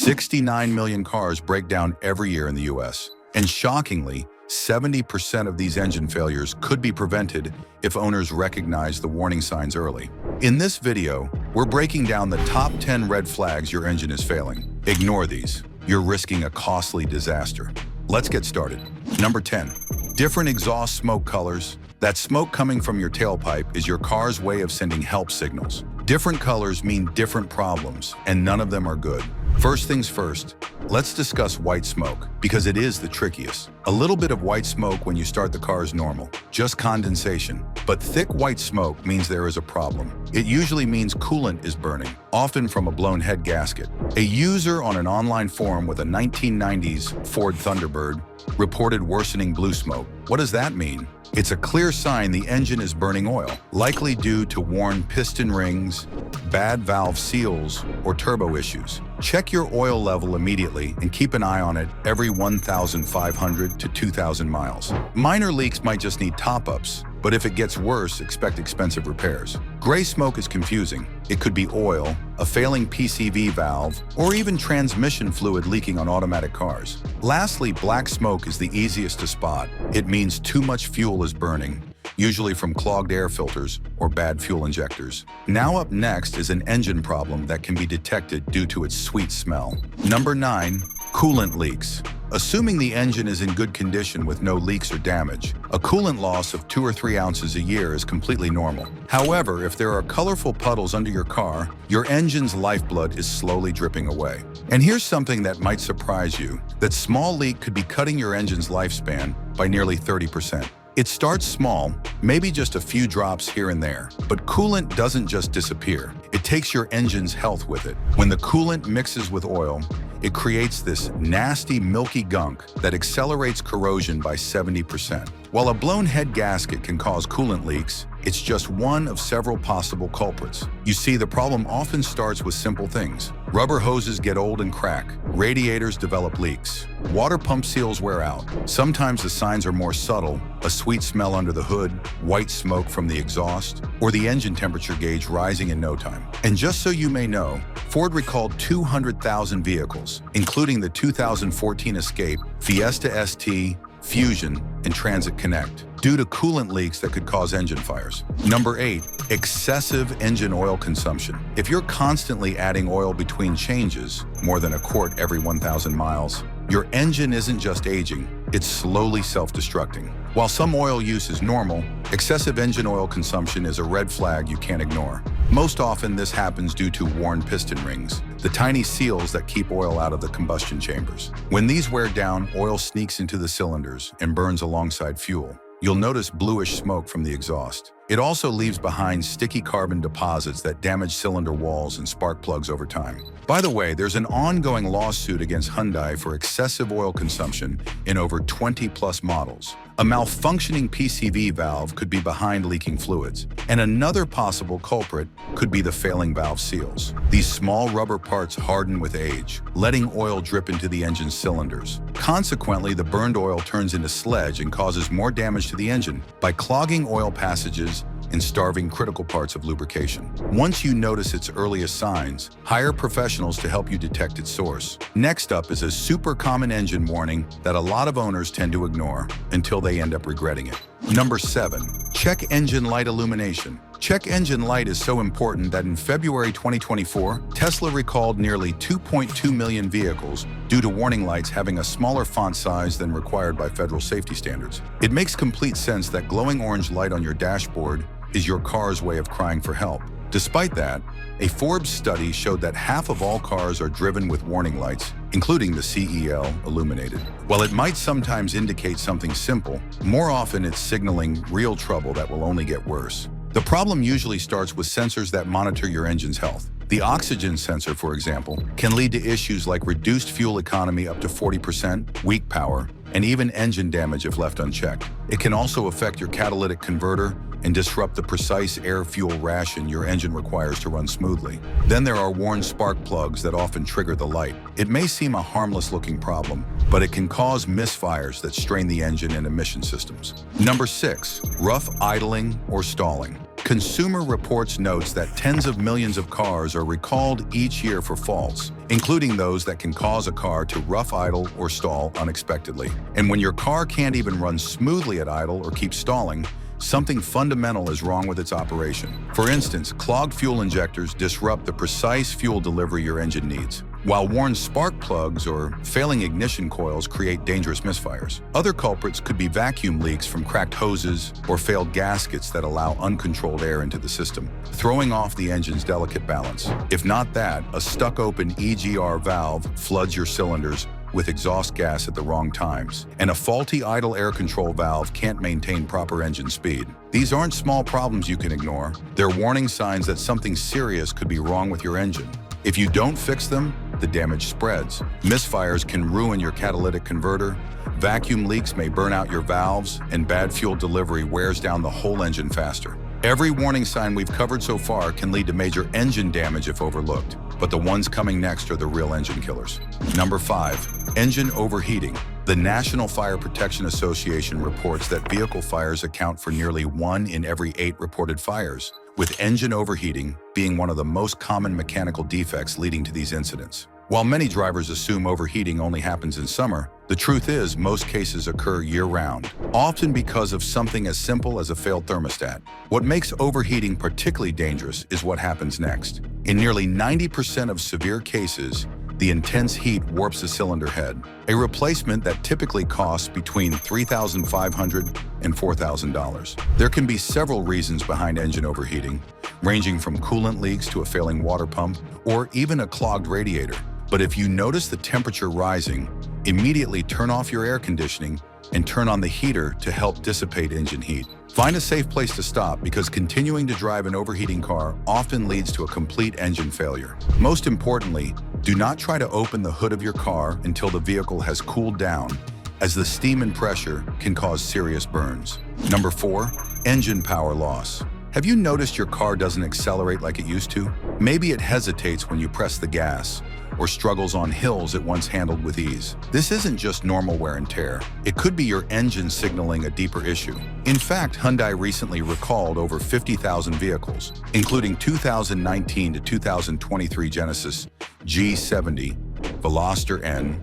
69 million cars break down every year in the US. And shockingly, 70% of these engine failures could be prevented if owners recognize the warning signs early. In this video, we're breaking down the top 10 red flags your engine is failing. Ignore these. You're risking a costly disaster. Let's get started. Number 10. Different exhaust smoke colors. That smoke coming from your tailpipe is your car's way of sending help signals. Different colors mean different problems, and none of them are good. First things first, let's discuss white smoke, because it is the trickiest. A little bit of white smoke when you start the car is normal, just condensation. But thick white smoke means there is a problem. It usually means coolant is burning, often from a blown head gasket. A user on an online forum with a 1990s Ford Thunderbird reported worsening blue smoke. What does that mean? It's a clear sign the engine is burning oil, likely due to worn piston rings, bad valve seals, or turbo issues. Check your oil level immediately and keep an eye on it every 1,500 to 2,000 miles. Minor leaks might just need top-ups, but if it gets worse, expect expensive repairs. Gray smoke is confusing. It could be oil, a failing PCV valve, or even transmission fluid leaking on automatic cars. Lastly, black smoke is the easiest to spot. It means too much fuel is burning, usually from clogged air filters or bad fuel injectors. Now up next is an engine problem that can be detected due to its sweet smell. Number 9. Coolant leaks. Assuming the engine is in good condition with no leaks or damage, a coolant loss of 2 or 3 ounces a year is completely normal. However, if there are colorful puddles under your car, your engine's lifeblood is slowly dripping away. And here's something that might surprise you: that small leak could be cutting your engine's lifespan by nearly 30%. It starts small, maybe just a few drops here and there, but coolant doesn't just disappear. It takes your engine's health with it. When the coolant mixes with oil, it creates this nasty, milky gunk that accelerates corrosion by 70%. While a blown head gasket can cause coolant leaks, it's just one of several possible culprits. You see, the problem often starts with simple things. Rubber hoses get old and crack. Radiators develop leaks. Water pump seals wear out. Sometimes the signs are more subtle: a sweet smell under the hood, white smoke from the exhaust, or the engine temperature gauge rising in no time. And just so you may know, Ford recalled 200,000 vehicles, including the 2014 Escape, Fiesta ST, Fusion, and Transit Connect, due to coolant leaks that could cause engine fires. Number 8. Excessive engine oil consumption. If you're constantly adding oil between changes, more than a quart every 1,000 miles, your engine isn't just aging, it's slowly self-destructing. While some oil use is normal, excessive engine oil consumption is a red flag you can't ignore. Most often this happens due to worn piston rings, the tiny seals that keep oil out of the combustion chambers. When these wear down, oil sneaks into the cylinders and burns alongside fuel. You'll notice bluish smoke from the exhaust. It also leaves behind sticky carbon deposits that damage cylinder walls and spark plugs over time. By the way, there's an ongoing lawsuit against Hyundai for excessive oil consumption in over 20+ models. A malfunctioning PCV valve could be behind leaking fluids, and another possible culprit could be the failing valve seals. These small rubber parts harden with age, letting oil drip into the engine's cylinders. Consequently, the burned oil turns into sludge and causes more damage to the engine by clogging oil passages and starving critical parts of lubrication. Once you notice its earliest signs, hire professionals to help you detect its source. Next up is a super common engine warning that a lot of owners tend to ignore until they end up regretting it. Number 7. Check engine light illumination. Check engine light is so important that in February 2024, Tesla recalled nearly 2.2 million vehicles due to warning lights having a smaller font size than required by federal safety standards. It makes complete sense that glowing orange light on your dashboard is your car's way of crying for help. Despite that, a Forbes study showed that half of all cars are driven with warning lights, including the CEL illuminated. While it might sometimes indicate something simple, more often it's signaling real trouble that will only get worse. The problem usually starts with sensors that monitor your engine's health. The oxygen sensor, for example, can lead to issues like reduced fuel economy up to 40%, weak power, and even engine damage if left unchecked. It can also affect your catalytic converter and disrupt the precise air-fuel ration your engine requires to run smoothly. Then there are worn spark plugs that often trigger the light. It may seem a harmless-looking problem, but it can cause misfires that strain the engine and emission systems. Number 6. Rough idling or stalling. Consumer Reports notes that tens of millions of cars are recalled each year for faults, including those that can cause a car to rough idle or stall unexpectedly. And when your car can't even run smoothly at idle or keep stalling, something fundamental is wrong with its operation. For instance, clogged fuel injectors disrupt the precise fuel delivery your engine needs, while worn spark plugs or failing ignition coils create dangerous misfires. Other culprits could be vacuum leaks from cracked hoses or failed gaskets that allow uncontrolled air into the system, throwing off the engine's delicate balance. If not that, a stuck-open EGR valve floods your cylinders with exhaust gas at the wrong times, and a faulty idle air control valve can't maintain proper engine speed. These aren't small problems you can ignore. They're warning signs that something serious could be wrong with your engine. If you don't fix them, the damage spreads. Misfires can ruin your catalytic converter, vacuum leaks may burn out your valves, and bad fuel delivery wears down the whole engine faster. Every warning sign we've covered so far can lead to major engine damage if overlooked, but the ones coming next are the real engine killers. Number 5, engine overheating. The National Fire Protection Association reports that vehicle fires account for nearly 1 in every 8 reported fires, with engine overheating being one of the most common mechanical defects leading to these incidents. While many drivers assume overheating only happens in summer, the truth is most cases occur year-round, often because of something as simple as a failed thermostat. What makes overheating particularly dangerous is what happens next. In nearly 90% of severe cases, the intense heat warps the cylinder head, a replacement that typically costs between $3,500 and $4,000. There can be several reasons behind engine overheating, ranging from coolant leaks to a failing water pump, or even a clogged radiator. But if you notice the temperature rising, immediately turn off your air conditioning and turn on the heater to help dissipate engine heat. Find a safe place to stop because continuing to drive an overheating car often leads to a complete engine failure. Most importantly, do not try to open the hood of your car until the vehicle has cooled down, as the steam and pressure can cause serious burns. Number 4, engine power loss. Have you noticed your car doesn't accelerate like it used to? Maybe it hesitates when you press the gas, or struggles on hills it once handled with ease. This isn't just normal wear and tear. It could be your engine signaling a deeper issue. In fact, Hyundai recently recalled over 50,000 vehicles, including 2019 to 2023 Genesis G70, Veloster N,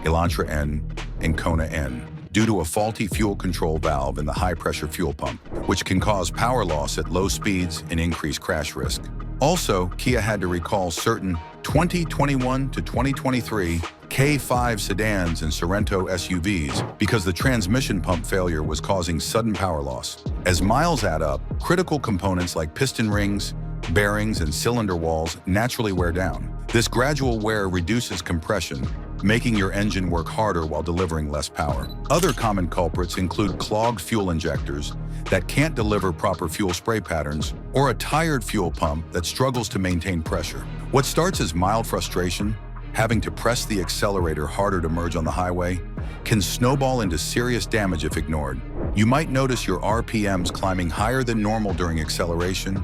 Elantra N, and Kona N, due to a faulty fuel control valve in the high-pressure fuel pump, which can cause power loss at low speeds and increase crash risk. Also, Kia had to recall certain 2021 to 2023 K5 sedans and Sorento SUVs because the transmission pump failure was causing sudden power loss. As miles add up, critical components like piston rings, bearings, and cylinder walls naturally wear down. This gradual wear reduces compression, making your engine work harder while delivering less power. Other common culprits include clogged fuel injectors that can't deliver proper fuel spray patterns, or a tired fuel pump that struggles to maintain pressure. What starts as mild frustration, having to press the accelerator harder to merge on the highway, can snowball into serious damage if ignored. You might notice your RPMs climbing higher than normal during acceleration,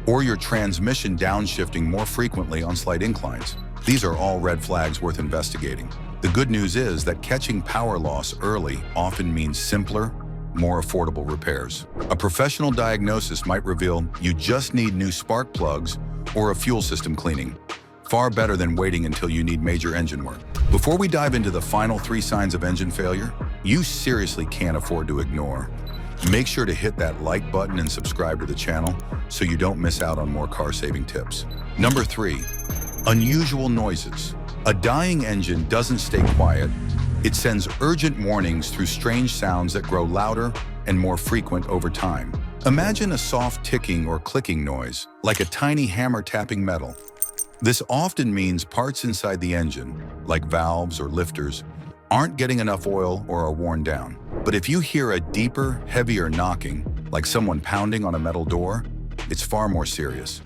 or your transmission downshifting more frequently on slight inclines. These are all red flags worth investigating. The good news is that catching power loss early often means simpler, more affordable repairs. A professional diagnosis might reveal you just need new spark plugs or a fuel system cleaning. Far better than waiting until you need major engine work. Before we dive into the final 3 signs of engine failure, you seriously can't afford to ignore. Make sure to hit that like button and subscribe to the channel so you don't miss out on more car-saving tips. Number 3, unusual noises. A dying engine doesn't stay quiet. It sends urgent warnings through strange sounds that grow louder and more frequent over time. Imagine a soft ticking or clicking noise, like a tiny hammer tapping metal. This often means parts inside the engine, like valves or lifters, aren't getting enough oil or are worn down. But if you hear a deeper, heavier knocking, like someone pounding on a metal door, it's far more serious.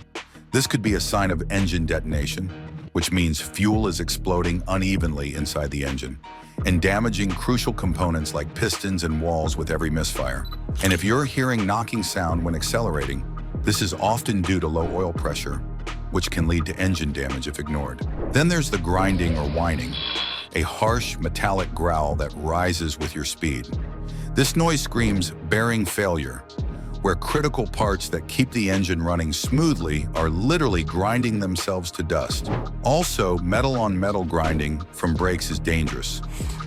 This could be a sign of engine detonation, which means fuel is exploding unevenly inside the engine and damaging crucial components like pistons and walls with every misfire. And if you're hearing knocking sound when accelerating, this is often due to low oil pressure, which can lead to engine damage if ignored. Then there's the grinding or whining, a harsh metallic growl that rises with your speed. This noise screams bearing failure, where critical parts that keep the engine running smoothly are literally grinding themselves to dust. Also, metal-on-metal grinding from brakes is dangerous,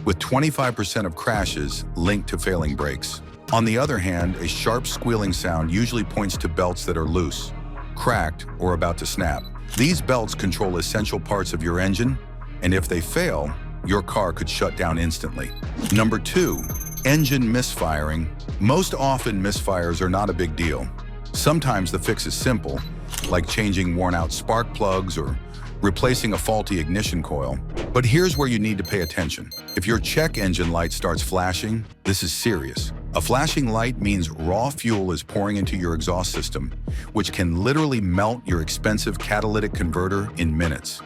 with 25% of crashes linked to failing brakes. On the other hand, a sharp squealing sound usually points to belts that are loose, cracked, or about to snap. These belts control essential parts of your engine, and if they fail, your car could shut down instantly. Number 2, engine misfiring. Most often, misfires are not a big deal. Sometimes the fix is simple, like changing worn-out spark plugs or replacing a faulty ignition coil. But here's where you need to pay attention. If your check engine light starts flashing, this is serious. A flashing light means raw fuel is pouring into your exhaust system, which can literally melt your expensive catalytic converter in minutes.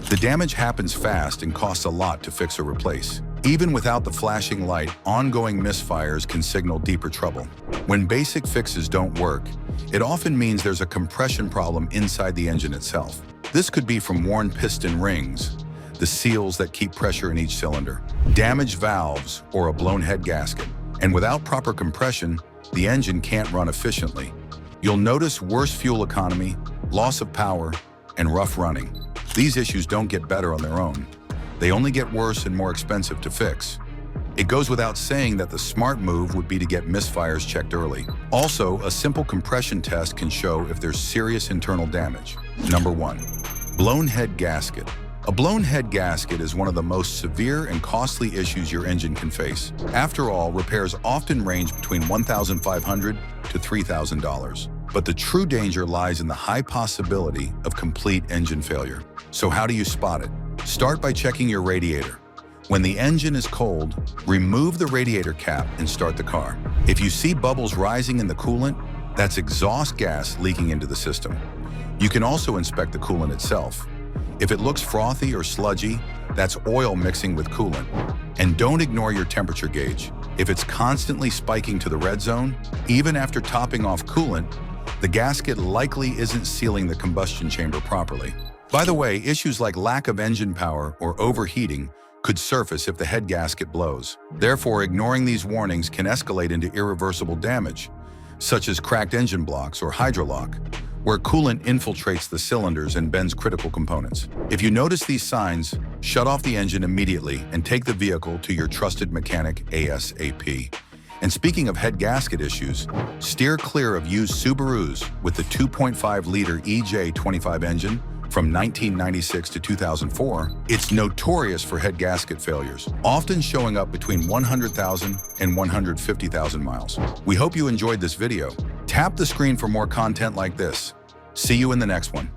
The damage happens fast and costs a lot to fix or replace. Even without the flashing light, ongoing misfires can signal deeper trouble. When basic fixes don't work, it often means there's a compression problem inside the engine itself. This could be from worn piston rings, the seals that keep pressure in each cylinder, damaged valves, or a blown head gasket. And without proper compression, the engine can't run efficiently. You'll notice worse fuel economy, loss of power, and rough running. These issues don't get better on their own. They only get worse and more expensive to fix. It goes without saying that the smart move would be to get misfires checked early. Also, a simple compression test can show if there's serious internal damage. Number 1, blown head gasket. A blown head gasket is one of the most severe and costly issues your engine can face. After all, repairs often range between $1,500 to $3,000. But the true danger lies in the high possibility of complete engine failure. So how do you spot it? Start by checking your radiator. When the engine is cold, remove the radiator cap and start the car. If you see bubbles rising in the coolant, that's exhaust gas leaking into the system. You can also inspect the coolant itself. If it looks frothy or sludgy, that's oil mixing with coolant. And don't ignore your temperature gauge. If it's constantly spiking to the red zone, even after topping off coolant, the gasket likely isn't sealing the combustion chamber properly. By the way, issues like lack of engine power or overheating could surface if the head gasket blows. Therefore, ignoring these warnings can escalate into irreversible damage, such as cracked engine blocks or hydrolock, where coolant infiltrates the cylinders and bends critical components. If you notice these signs, shut off the engine immediately and take the vehicle to your trusted mechanic ASAP. And speaking of head gasket issues, steer clear of used Subarus with the 2.5-liter EJ25 engine from 1996 to 2004. It's notorious for head gasket failures, often showing up between 100,000 and 150,000 miles. We hope you enjoyed this video. Tap the screen for more content like this. See you in the next one.